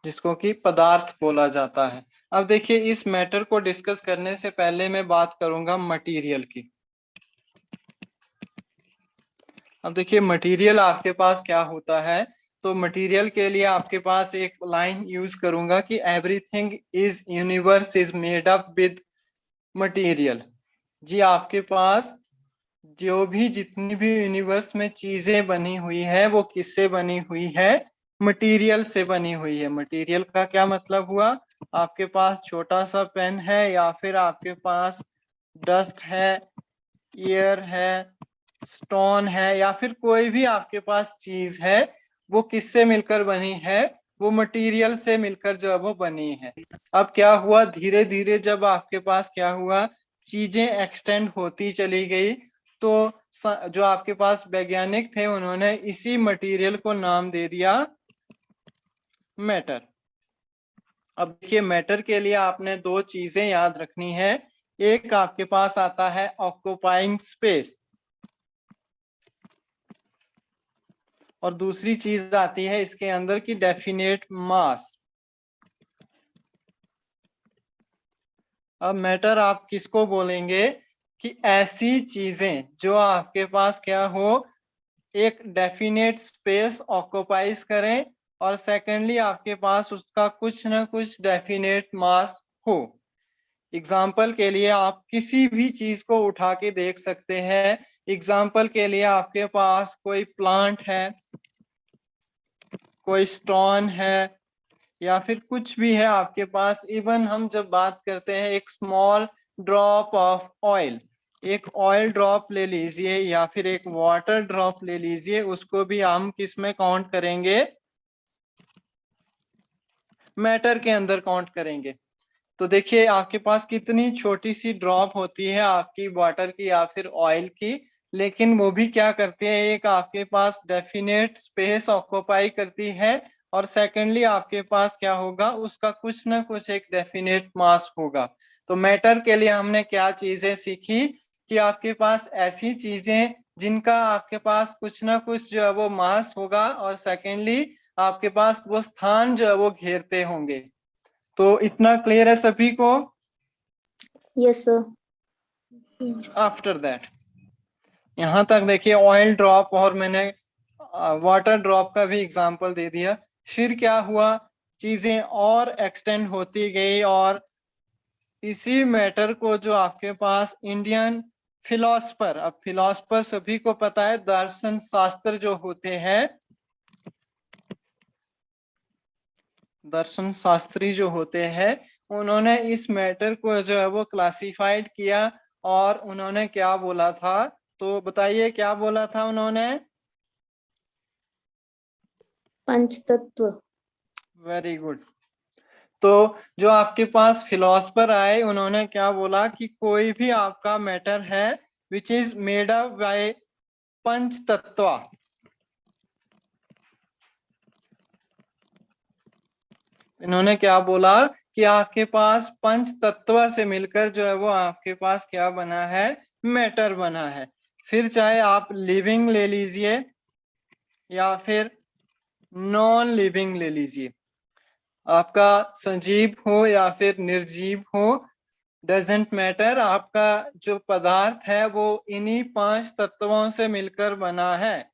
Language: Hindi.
जिसको कि पदार्थ बोला जाता है। अब देखिए, इस मैटर को डिस्कस करने से पहले मैं बात करूंगा मटेरियल की। अब देखिए, मटेरियल आपके पास क्या होता है। तो मटेरियल के लिए आपके पास एक लाइन यूज करूंगा कि everything is universe is made up with material. जी, आपके पास जो भी जितनी भी यूनिवर्स में चीजें बनी हुई है वो किससे बनी हुई है? मटेरियल से बनी हुई है। मटेरियल का क्या मतलब हुआ? आपके पास छोटा सा पेन है, या फिर आपके पास डस्ट है, एयर है, स्टोन है, या फिर कोई भी आपके पास चीज है, वो किससे मिलकर बनी है? वो मटेरियल से मिलकर जो है वो बनी है। अब क्या हुआ, धीरे धीरे जब आपके पास क्या हुआ, चीजें एक्सटेंड होती चली गई, तो जो आपके पास वैज्ञानिक थे उन्होंने इसी मटेरियल को नाम दे दिया मैटर। अब देखिए, मैटर के लिए आपने दो चीजें याद रखनी है। एक आपके पास आता है ऑक्यूपाइंग स्पेस, और दूसरी चीज आती है इसके अंदर की डेफिनेट मास। अब मैटर आप किसको बोलेंगे? कि ऐसी चीजें जो आपके पास क्या हो, एक डेफिनेट स्पेस ऑक्यूपाइज करें, और सेकेंडली आपके पास उसका कुछ ना कुछ डेफिनेट मास हो। एग्जाम्पल के लिए आप किसी भी चीज को उठा के देख सकते हैं। एग्जाम्पल के लिए आपके पास कोई प्लांट है, कोई स्टोन है, या फिर कुछ भी है आपके पास। इवन हम जब बात करते हैं एक स्मॉल ड्रॉप ऑफ ऑयल, एक ऑयल ड्रॉप ले लीजिए या फिर एक वाटर ड्रॉप ले लीजिए, उसको भी हम किस में काउंट करेंगे? मैटर के अंदर काउंट करेंगे। तो देखिए, आपके पास कितनी छोटी सी ड्रॉप होती है आपकी वाटर की या फिर ऑयल की, लेकिन वो भी क्या करती है, एक आपके पास डेफिनेट स्पेस ऑक्यूपाई करती है, और सेकेंडली आपके पास क्या होगा, उसका कुछ ना कुछ एक डेफिनेट मास होगा। तो मैटर के लिए हमने क्या चीजें सीखी? कि आपके पास ऐसी चीजें जिनका आपके पास कुछ ना कुछ जो है वो मास होगा, और सेकेंडली आपके पास वो स्थान जो है वो घेरते होंगे। तो इतना क्लियर है सभी को? Yes sir. आफ्टर दैट, यहां तक देखिए ऑयल ड्रॉप और मैंने वाटर ड्रॉप का भी एग्जांपल दे दिया। फिर क्या हुआ, चीजें और एक्सटेंड होती गई, और इसी मैटर को जो आपके पास इंडियन फिलोसफर, अब फिलोसफर सभी को पता है, दर्शन शास्त्र जो होते हैं, दर्शन शास्त्री जो होते हैं, उन्होंने इस मैटर को जो है वो क्लासिफाइड किया। और उन्होंने क्या बोला था? तो बताइए, क्या बोला था उन्होंने? पंचतत्व। Very good. तो जो आपके पास फिलोसफर आए, उन्होंने क्या बोला कि कोई भी आपका मैटर है which is made up by पंच तत्व। इन्होंने क्या बोला कि आपके पास पंच तत्व से मिलकर जो है वो आपके पास क्या बना है? मैटर बना है। फिर चाहे आप लिविंग ले लीजिए या फिर नॉन लिविंग ले लीजिए, आपका सजीव हो या फिर निर्जीव हो, डजेंट मैटर, आपका जो पदार्थ है वो इन्हीं पांच तत्वों से मिलकर बना है।